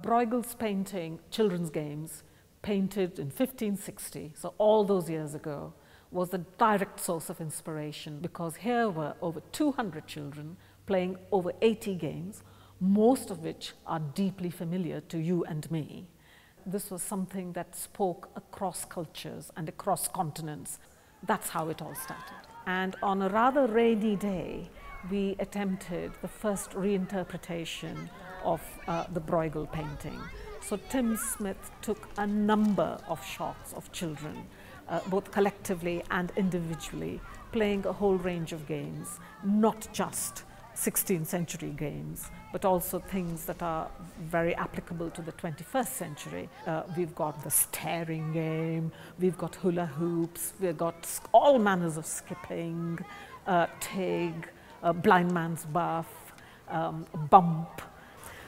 Bruegel's painting, children's games, painted in 1560, so all those years ago, was the direct source of inspiration, because here were over 200 children playing over 80 games, most of which are deeply familiar to you and me. This was something that spoke across cultures and across continents. That's how it all started. And on a rather rainy day, we attempted the first reinterpretation of the Bruegel painting. So Tim Smith took a number of shots of children, both collectively and individually, playing a whole range of games, not just 16th century games, but also things that are very applicable to the 21st century. We've got the staring game, we've got hula hoops, we've got all manners of skipping, tig, blind man's buff, bump.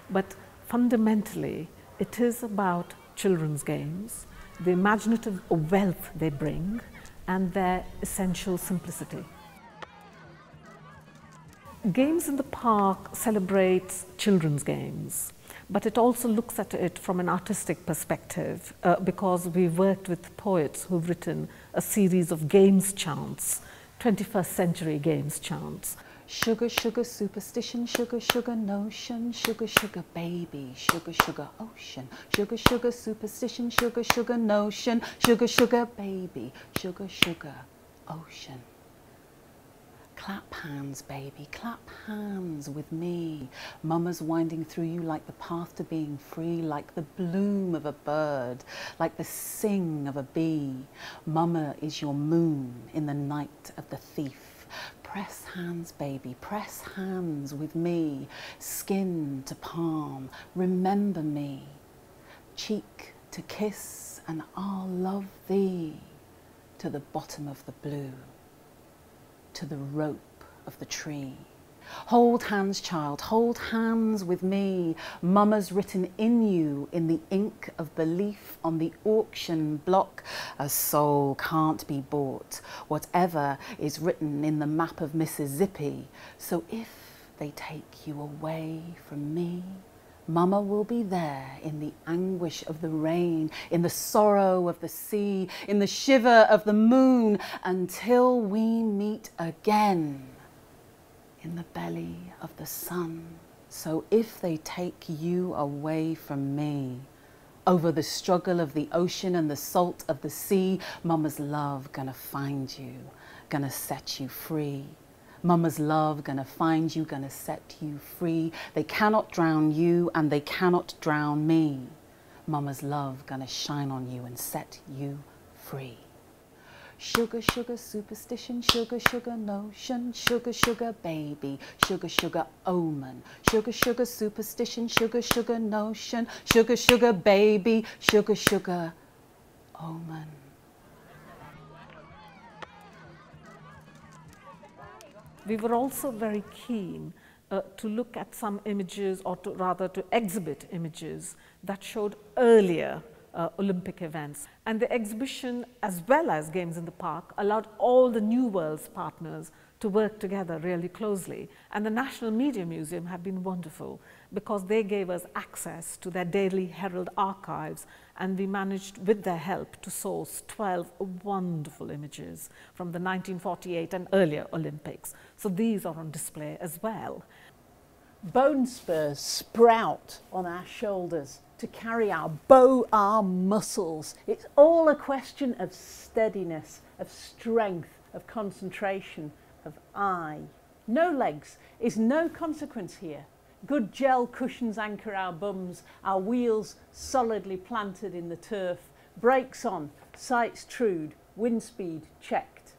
But fundamentally, it is about children's games, the imaginative wealth they bring, and their essential simplicity. Games in the Park celebrates children's games, but it also looks at it from an artistic perspective, because we've worked with poets who've written a series of games chants, 21st century games chants. Sugar, sugar, superstition, sugar, sugar, notion, sugar, sugar, baby, sugar, sugar, ocean, sugar, sugar, superstition, sugar, sugar, notion, sugar, sugar, baby, sugar, sugar, ocean. Clap hands, baby, clap hands with me. Mama's winding through you like the path to being free, like the bloom of a bird, like the sing of a bee. Mama is your moon in the night of the thief. Press hands, baby, press hands with me. Skin to palm, remember me. Cheek to kiss, and I'll love thee. To the bottom of the blue, to the rope of the tree. Hold hands, child, hold hands with me. Mama's written in you in the ink of belief on the auction block. A soul can't be bought, whatever is written in the map of Mississippi. So if they take you away from me, Mama will be there in the anguish of the rain, in the sorrow of the sea, in the shiver of the moon, until we meet again in the belly of the sun. So if they take you away from me, over the struggle of the ocean and the salt of the sea, Mama's love gonna find you, gonna set you free. Mama's love gonna find you, gonna set you free. They cannot drown you and they cannot drown me. Mama's love gonna shine on you and set you free. Sugar, sugar, superstition, sugar, sugar, notion, sugar, sugar, baby, sugar, sugar, omen, sugar, sugar, superstition, sugar, sugar, notion, sugar, sugar, baby, sugar, sugar, omen. We were also very keen to look at some images, or rather to exhibit images that showed earlier Olympic events. And the exhibition, as well as Games in the Park, allowed all the New World's partners to work together really closely. And the National Media Museum have been wonderful, because they gave us access to their Daily Herald archives, and we managed, with their help, to source 12 wonderful images from the 1948 and earlier Olympics. So these are on display as well. Bone spurs sprout on our shoulders to carry our bow arm muscles. It's all a question of steadiness, of strength, of concentration, of eye. No legs is no consequence here. Good gel cushions anchor our bums, our wheels solidly planted in the turf, brakes on, sights trued, wind speed checked.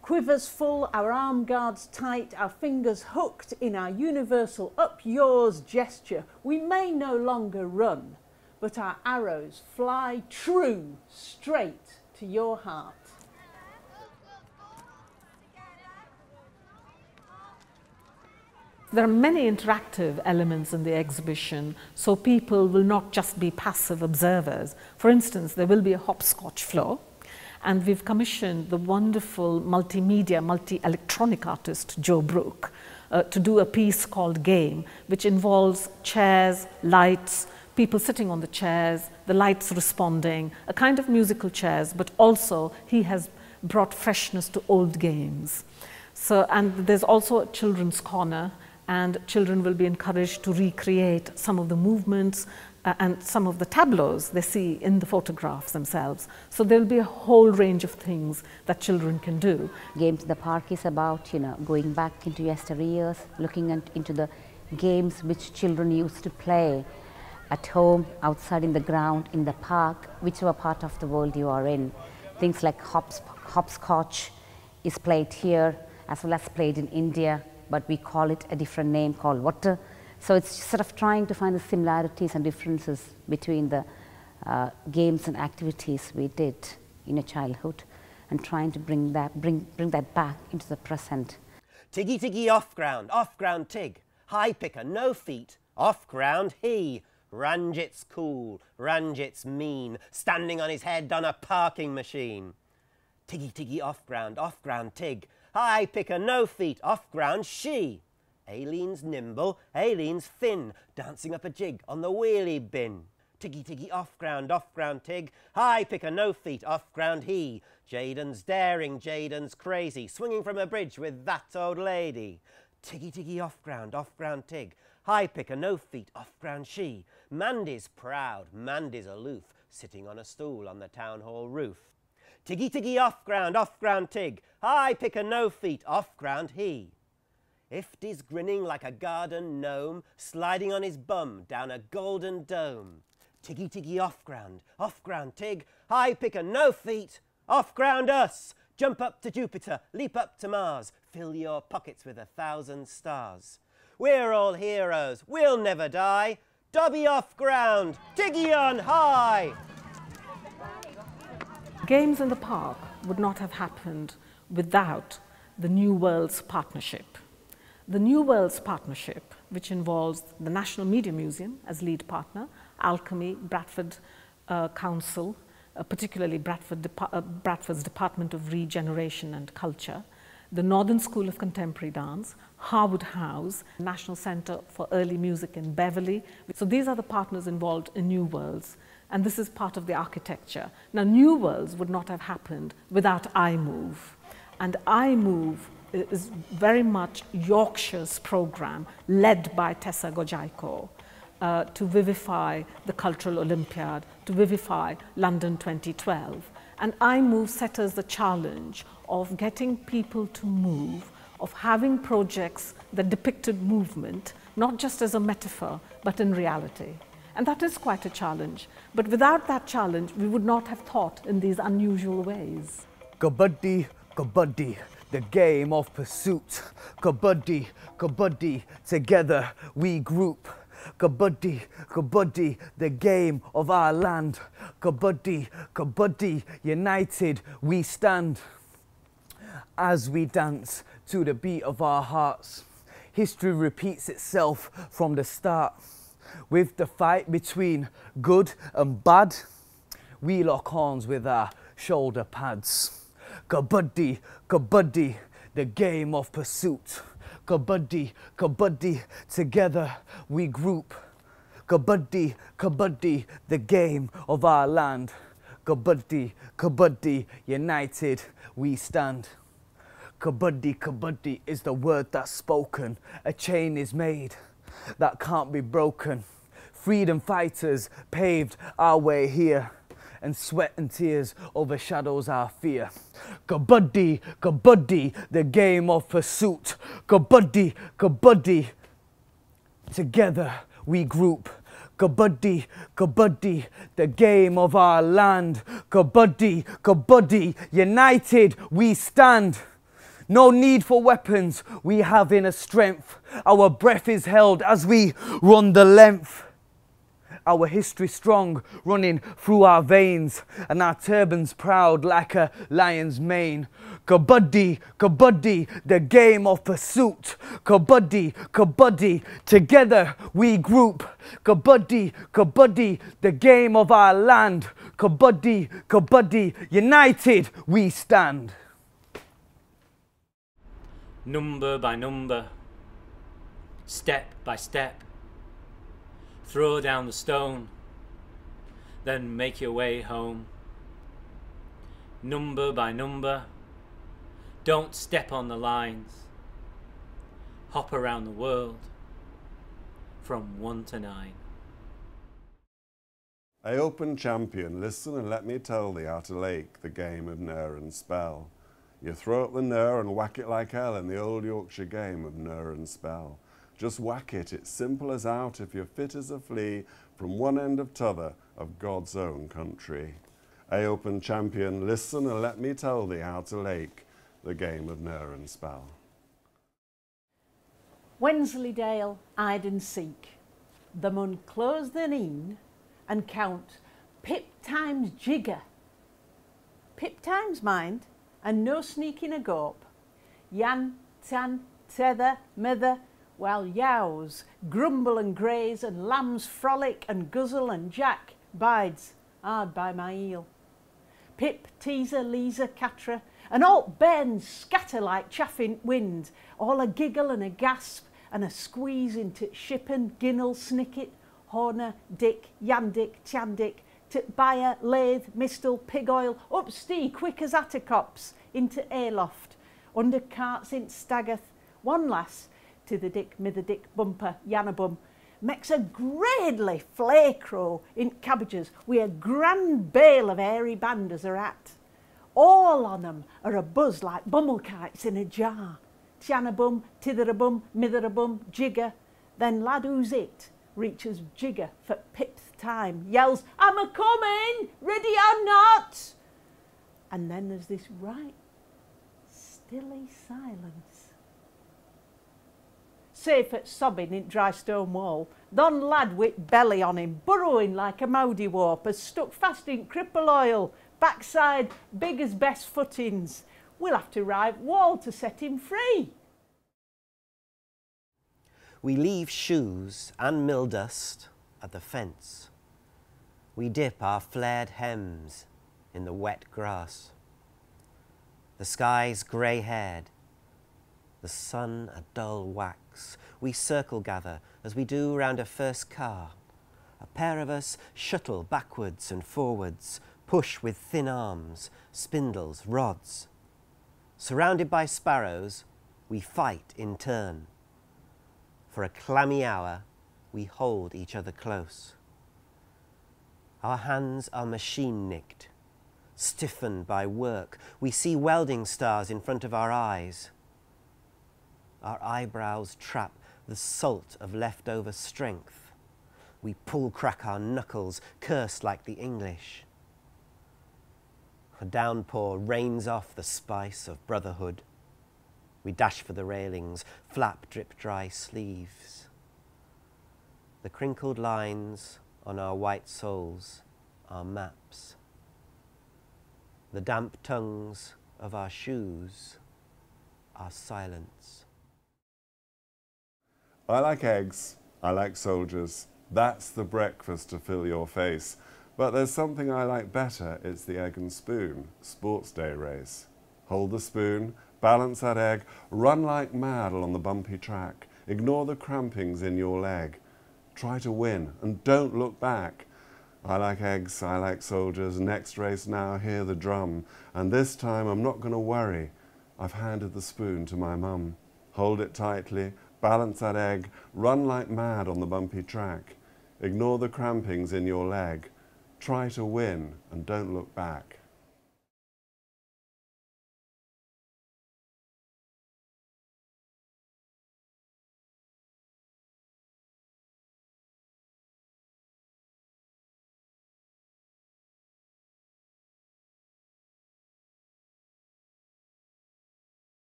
Quivers full, our arm guards tight, our fingers hooked in our universal up yours gesture. We may no longer run, but our arrows fly true, straight to your heart. There are many interactive elements in the exhibition, so people will not just be passive observers. For instance, there will be a hopscotch floor, and we've commissioned the wonderful multimedia, multi-electronic artist Joe Brook to do a piece called Game, which involves chairs, lights, people sitting on the chairs, the lights responding, a kind of musical chairs, but also he has brought freshness to old games. So, and there's also a children's corner, and children will be encouraged to recreate some of the movements and some of the tableaus they see in the photographs themselves. So there'll be a whole range of things that children can do. Games in the Park is about, going back into yesteryears, looking into the games which children used to play at home, outside in the ground, in the park, whichever part of the world you are in. Things like hopscotch is played here as well as played in India, but we call it a different name called water. So it's sort of trying to find the similarities and differences between the games and activities we did in a childhood, and trying to bring that back into the present. Tiggy tiggy off ground tig. High picker, no feet, off ground he. Ranjit's cool, Ranjit's mean, standing on his head on a parking machine. Tiggy tiggy off ground tig. High picker, no feet, off ground she. Aileen's nimble, Aileen's thin, dancing up a jig on the wheelie bin. Tiggy tiggy off ground tig. High picker, no feet, off ground he. Jaden's daring, Jaden's crazy, swinging from a bridge with that old lady. Tiggy tiggy off ground tig. High picker, no feet, off ground she. Mandy's proud, Mandy's aloof, sitting on a stool on the town hall roof. Tiggy tiggy off ground tig. High picker, no feet, off ground he. Ifty's grinning like a garden gnome, sliding on his bum down a golden dome. Tiggy tiggy off ground tig. High picker, no feet, off ground us. Jump up to Jupiter, leap up to Mars, fill your pockets with 1,000 stars. We're all heroes, we'll never die. Dobby off ground, Tiggy on high. Games in the Park would not have happened without the New Worlds Partnership. The New Worlds Partnership, which involves the National Media Museum as lead partner, Alchemy, Bradford Council, particularly Bradford's Department of Regeneration and Culture, the Northern School of Contemporary Dance, Harewood House, National Centre for Early Music in Beverley. So these are the partners involved in New Worlds, and this is part of the architecture. Now, New Worlds would not have happened without imove, and imove is very much Yorkshire's program, led by Tessa Gojaiko, to vivify the Cultural Olympiad, to vivify London 2012. And imove set us the challenge of getting people to move, of having projects that depicted movement, not just as a metaphor, but in reality. And that is quite a challenge. But without that challenge, we would not have thought in these unusual ways. Kabaddi, kabaddi, the game of pursuit. Kabaddi, kabaddi, together we group. Kabaddi, kabaddi, the game of our land. Kabaddi, kabaddi, united we stand. As we dance to the beat of our hearts, history repeats itself from the start. With the fight between good and bad, we lock horns with our shoulder pads. Kabaddi, kabaddi, the game of pursuit. Kabaddi, kabaddi, together we group. Kabaddi, kabaddi, the game of our land. Kabaddi, kabaddi, united we stand. Kabaddi, kabaddi is the word that's spoken. A chain is made that can't be broken. Freedom fighters paved our way here, and sweat and tears overshadows our fear. Kabaddi, kabaddi, the game of pursuit. Kabaddi, kabaddi, together we group. Kabaddi, kabaddi, the game of our land. Kabaddi, kabaddi, united we stand. No need for weapons, we have inner strength. Our breath is held as we run the length. Our history strong, running through our veins, and our turbans proud like a lion's mane. Kabaddi, kabaddi, the game of pursuit. Kabaddi, kabaddi, together we group. Kabaddi, kabaddi, the game of our land. Kabaddi, kabaddi, united we stand. Number by number, step by step, Throw down the stone, then make your way home. Number by number, don't step on the lines. Hop around the world from 1 to 9. I open champion, listen and let me tell thee how to lake the game of Ner and Spell. You throw up the Ner and whack it like hell in the old Yorkshire game of Ner and Spell. Just whack it, it's simple as out if you're fit as a flea from one end of t'other of God's own country. I open champion, listen and let me tell thee how to lake the game of Ner and Spell. Wensleydale, hide and seek. The mun close the neen and count pip times jigger. Pip times, mind, and no sneaking a gawp. Yan, tan, tether, mither, while yows grumble and graze and lambs frolic and guzzle and jack bides hard by my heel. Pip, teaser, leaser, catra, and alt bairns scatter like chaffing wind, all a giggle and a gasp and a squeeze into shippen, ginnel, snicket, horner, dick, yandick, chandick, titbire, lathe, mistle, pig oil, up stee quick as attercops, into aloft, under carts in staggerth, one lass, to the dick, mither dick, bumper, yanabum, makes a gradely flake-row in cabbages with a grand bale of airy banders are at. All on 'em are a buzz like bummelkites in a jar. Tianabum, titherabum, mitherabum, jigger. Then lad who's it reaches jigger for pipth time, yells, I'm a-coming, ready or not? And then there's this right stilly silence. Safe at sobbing in dry stone wall, thon lad with belly on him, burrowing like a mowdy warp, has stuck fast in cripple oil, backside big as best footings. We'll have to ride wall to set him free. We leave shoes and mill dust at the fence. We dip our flared hems in the wet grass. The sky's grey-haired, the sun a dull wax. We circle gather as we do round a first car. A pair of us shuttle backwards and forwards, push with thin arms, spindles, rods. Surrounded by sparrows, we fight in turn. For a clammy hour, we hold each other close. Our hands are machine-nicked, stiffened by work. We see welding stars in front of our eyes. Our eyebrows trap the salt of leftover strength. We pull-crack our knuckles, curse like the English. A downpour rains off the spice of brotherhood. We dash for the railings, flap drip-dry sleeves. The crinkled lines on our white soles are maps. The damp tongues of our shoes are silence. I like eggs, I like soldiers. That's the breakfast to fill your face. But there's something I like better, it's the egg and spoon, sports day race. Hold the spoon, balance that egg, run like mad along the bumpy track. Ignore the crampings in your leg. Try to win and don't look back. I like eggs, I like soldiers. Next race now, hear the drum. And this time I'm not going to worry. I've handed the spoon to my mum. Hold it tightly, balance that egg, run like mad on the bumpy track. Ignore the crampings in your leg. Try to win and don't look back.